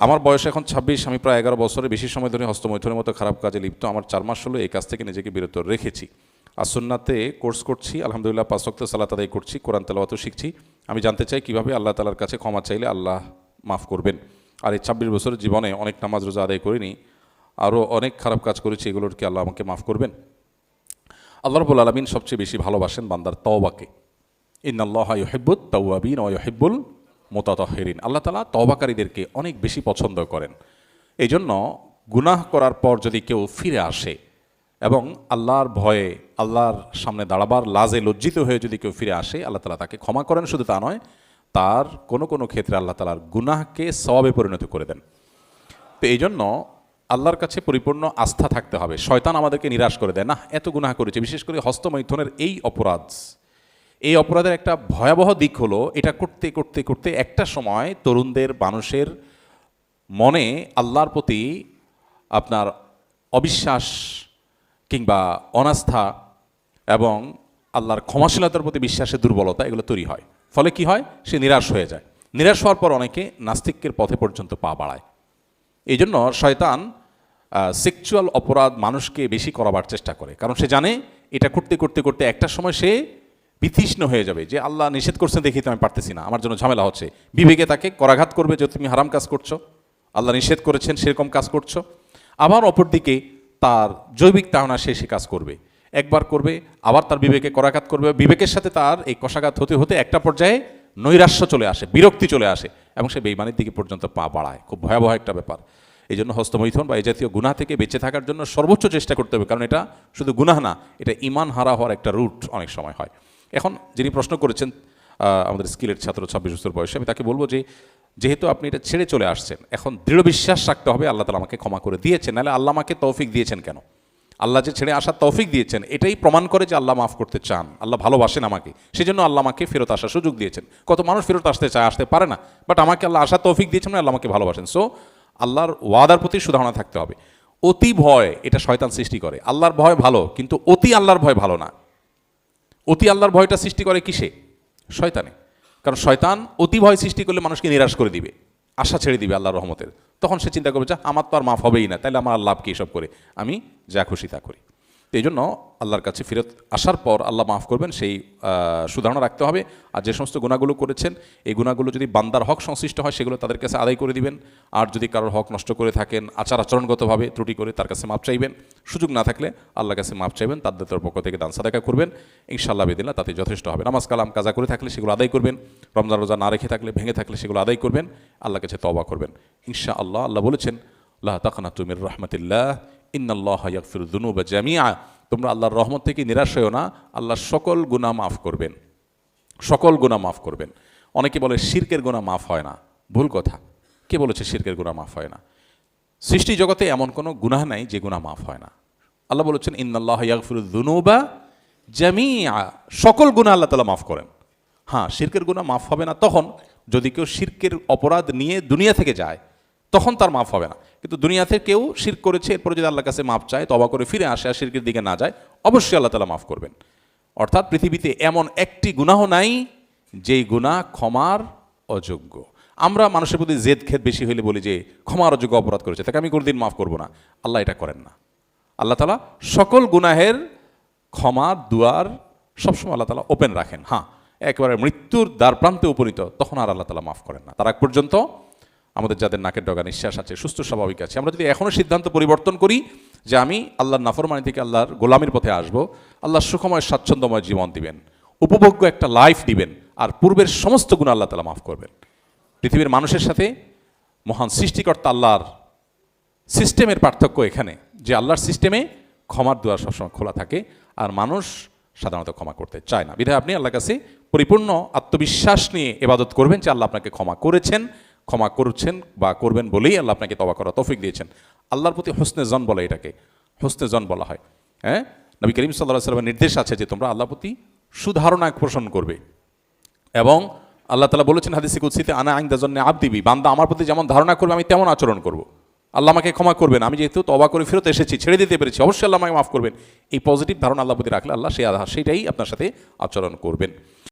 আমার বয়স এখন 26, আমি প্রায় 11 বছরের বেশি সময় ধরে হস্তমৈথুনের মতো খারাপ কাজে লিপ্ত। আমার 4 মাস হলো এই কাজ থেকে নিজেকে বিরত রেখেছি। আর সুন্নাতে কোর্স করছি, আলহামদুলিল্লাহ 5 ওয়াক্ত সালাত আদায় করছি, কোরআন তেলাওয়াতও শিখছি। আমি জানতে চাই কিভাবে আল্লাহ তাআলার কাছে ক্ষমা চাইলে আল্লাহ মাফ করবেন। আর এই 26 বছরের জীবনে অনেক নামাজ রোজা আদায় করিনি, আরও অনেক খারাপ কাজ করেছি, এগুলোর কি আল্লাহ আমাকে মাফ করবেন? আল্লাহ রাব্বুল আলামিন সবচেয়ে বেশি ভালোবাসেন বান্দার তওবাকে। ইন্নাল্লাহা ইউহিব্বুত তাওয়াবিন ওয়া ইউহিব্বুল মুতাতাহহিরিন। আল্লাহ তাআলা তওবাকারীদেরকে অনেক বেশি পছন্দ করেন। এই জন্য গুনাহ করার পর যদি কেউ ফিরে আসে এবং আল্লাহর ভয়ে আল্লাহর সামনে দাঁড়াবার লাজে লজ্জিত হয়ে যদি কেউ ফিরে আসে, আল্লাহ তাআলা তাকে ক্ষমা করেন। শুধু তা নয়, তার কোনো কোনো ক্ষেত্রে আল্লাহ তাআলার গুনাহকে সওয়াবে পরিণত করে দেন। তো এই জন্য আল্লাহর কাছে পরিপূর্ণ আস্থা থাকতে হবে। শয়তান আমাদেরকে নিরাশ করে দেয়, না এত গুনাহ করেছে। বিশেষ করে হস্তমৈথুনের এই অপরাধের একটা ভয়াবহ দিক হলো, এটা করতে করতে করতে একটা সময় তরুণদের, মানুষের মনে আল্লাহর প্রতি আপনার অবিশ্বাস কিংবা অনাস্থা এবং আল্লাহর ক্ষমাশীলতার প্রতি বিশ্বাসের দুর্বলতা, এগুলো তৈরি হয়। ফলে কি হয়? সে নিরাশ হয়ে যায়। নিরাশ হওয়ার পর অনেকে নাস্তিকের পথে পর্যন্ত পা বাড়ায়। এই জন্য শয়তান সেক্সুয়াল অপরাধ মানুষকে বেশি করাবার চেষ্টা করে, কারণ সে জানে এটা করতে করতে করতে একটা সময় সে বিতৃষ্ণ হয়ে যাবে, যে আল্লাহ নিষেধ করছেন দেখি তো আমি পারতেছি না, আমার জন্য ঝামেলা হচ্ছে। বিবেকে তাকে করাঘাত করবে যে তুমি হারাম কাজ করছো, আল্লাহ নিষেধ করেছেন সেরকম কাজ করছো। আবার অপরদিকে তার জৈবিক তাড়না সে কাজ করবে, একবার করবে, আবার তার বিবেকে করাঘাত করবে। বিবেকের সাথে তার এই কষাঘাত হতে হতে একটা পর্যায়ে নৈরাশ্য চলে আসে, বিরক্তি চলে আসে এবং সে বেঈমানির দিকে পর্যন্ত পা বাড়ায়। খুব ভয়াবহ একটা ব্যাপার। এই জন্য হস্তমৈথুন বা এই জাতীয় গুনাহ থেকে বেঁচে থাকার জন্য সর্বোচ্চ চেষ্টা করতে হবে, কারণ এটা শুধু গুনাহ না, এটা ঈমান হারা হওয়ার একটা রুট অনেক সময় হয়। এখন যিনি প্রশ্ন করেছেন আমাদের স্কিলের ছাত্র, 26 বছর বয়সে, আমি তাকে বলবো যে যেহেতু আপনি এটা ছেড়ে চলে আসছেন, এখন দৃঢ় বিশ্বাস রাখতে হবে আল্লাহ তাআলা আমাকে ক্ষমা করে দিয়েছেন। নাহলে আল্লাহ আমাকে তৌফিক দিয়েছেন কেন? আল্লাহ যে ছেড়ে আসার তৌফিক দিয়েছেন, এটাই প্রমাণ করে যে আল্লাহ মাফ করতে চান, আল্লাহ ভালোবাসেন আমাকে। সেজন্য আল্লাহ আমাকে ফেরত আসার সুযোগ দিয়েছেন। কত মানুষ ফেরত আসতে চায়, আসতে পারে না, বাট আমাকে আল্লাহ আসার তৌফিক দিয়েছেন, আল্লাহ আমাকে ভালোবাসেন। সো আল্লাহর ওয়াদার প্রতি সুধারণা থাকতে হবে। অতি ভয় এটা শয়তান সৃষ্টি করে। আল্লাহর ভয় ভালো, কিন্তু অতি আল্লাহর ভয় ভালো না। অতি আল্লাহর ভয়টা সৃষ্টি করে কিসে? শয়তানে। কারণ শয়তান অতি ভয় সৃষ্টি করলে মানুষকে নিরাশ করে দিবে, আশা ছেড়ে দিবে আল্লাহর রহমতের। তখন সে চিন্তা করবে, যা আমার তো আর মাফ হবেই না, তাহলে আমার লাভ কি এসব করে, আমি যা খুশি তা করি। তো এই জন্য আল্লাহর কাছে ফেরত আসার পর আল্লাহ মাফ করবেন, সেই সুধারণা রাখতে হবে। আর যে সমস্ত গুনাহগুলো করেছেন, এই গুনাহগুলো যদি বান্দার হক সংশ্লিষ্ট হয়, সেগুলো তাদের কাছে আদায় করে দিবেন। আর যদি কারোর হক নষ্ট করে থাকেন, আচরণগতভাবে ত্রুটি করে, তার কাছে মাপ চাইবেন। সুযোগ না থাকলে আল্লাহর কাছে মাপ চাইবেন, তাদের পক্ষ থেকে দান সাদাকা করবেন। ইনশাআল্লাহ বিদিল্লাহ তাতে যথেষ্ট হবে। নামাজ কালাম কাজা করে থাকলে সেগুলো আদায় করবেন। রমজান রোজা না রেখে থাকলে, ভেঙে থাকলে সেগুলো আদায় করবেন। আল্লাহর কাছে তওবা করবেন ইনশাআল্লাহ। আল্লাহ বলেছেন, লা তাকনাতু মির রাহমাতিল্লাহ ইন্নাল্লাহা ইয়াগফিরুয যুনুবা জামিআ। তোমরা আল্লাহর রহমত থেকে নিরাশ হয়েও না, আল্লাহ সকল গুনাহ মাফ করবেন, সকল গুনাহ মাফ করবেন। অনেকে বলে শিরকের গুনাহ মাফ হয় না। ভুল কথা। কে বলেছে শিরকের গুনাহ মাফ হয় না? সৃষ্টি জগতে এমন কোনো গুনাহ নাই যে গুনাহ মাফ হয় না। আল্লাহ বলেছেন, ইন্নাল্লাহা ইয়াগফিরুয যুনুবা জামিআ। সকল গুনাহ আল্লাহ তাআলা মাফ করেন। হ্যাঁ, শিরকের গুনাহ মাফ হবে না তখন যদি কেউ শিরকের অপরাধ নিয়ে দুনিয়া থেকে যায়, তখন তার মাফ হবে না। কিন্তু দুনিয়াতে কেউ শিরক করেছে, এরপরে যদি আল্লাহর কাছে মাফ চায়, তওবা করে ফিরে আসে, আর শিরকের দিকে না যায়, অবশ্যই আল্লাহ তাআলা মাফ করবেন। অর্থাৎ পৃথিবীতে এমন একটি গুনাহ নাই যেই গুনাহ ক্ষমার অযোগ্য। আমরা মানুষের প্রতি জেদ খেদ বেশি হইলে বলি যে ক্ষমার অযোগ্য অপরাধ করেছে, তাকে আমি কোনোদিন মাফ করবো না। আল্লাহ এটা করেন না। আল্লাহ তাআলা সকল গুনাহের ক্ষমার দুয়ার সবসময় আল্লাহ তাআলা ওপেন রাখেন। হ্যাঁ, একেবারে মৃত্যুর দ্বার প্রান্তে উপনীত, তখন আর আল্লাহ তাআলা মাফ করেন না। তার আগ পর্যন্ত আমাদের যাদের নাকের ডগা নিঃশ্বাস আছে, সুস্থ স্বাভাবিক আছে, আমরা যদি এখনও সিদ্ধান্ত পরিবর্তন করি যে আমি আল্লাহর নাফরমানি থেকে আল্লাহর গোলামির পথে আসব, আল্লাহ সুখময় স্বাচ্ছন্দ্যময় জীবন দিবেন, উপভোগ্য একটা লাইফ দিবেন, আর পূর্বের সমস্ত গুনাহ আল্লাহ তাআলা মাফ করবেন। পৃথিবীর মানুষের সাথে মহান সৃষ্টিকর্তা আল্লাহর সিস্টেমের পার্থক্য এখানে যে আল্লাহর সিস্টেমে ক্ষমার দুয়ার সবসময় খোলা থাকে, আর মানুষ সাধারণত ক্ষমা করতে চায় না। বিধায় আপনি আল্লাহর কাছে পরিপূর্ণ আত্মবিশ্বাস নিয়ে ইবাদত করবেন যে আল্লাহ আপনাকে ক্ষমা করেছেন, ক্ষমা করছেন বা করবেন বলেই আল্লাহ আপনাকে তওবা করার তৌফিক দিয়েছেন। আল্লাহর প্রতি হুসনে জন বলে, এটাকে হুসনে জন বলা হয়। হ্যাঁ, নবী করিম সাল্লাল্লাহু আলাইহি ওয়াসাল্লামের নির্দেশ আছে যে তোমরা আল্লাহর প্রতি সুধারণা পোষণ করবে। এবং আল্লাহ তাআলা বলেছেন হাদিসে কুদসিতে, আনা ইনদা যন্নি আবদি বি, বান্দা আমার প্রতি যেমন ধারণা করবে আমি তেমন আচরণ করব। আল্লাহ আমাকে ক্ষমা করবেন, আমি যেহেতু তওবা করে ফেরত এসেছি, ছেড়ে দিতে পেরেছি, অবশ্যই আল্লাহ আমাকে মাফ করবেন। এই পজিটিভ ধারণা আল্লাহর প্রতি রাখলে আল্লাহ সেইটাই আপনার সাথে আচরণ করবেন।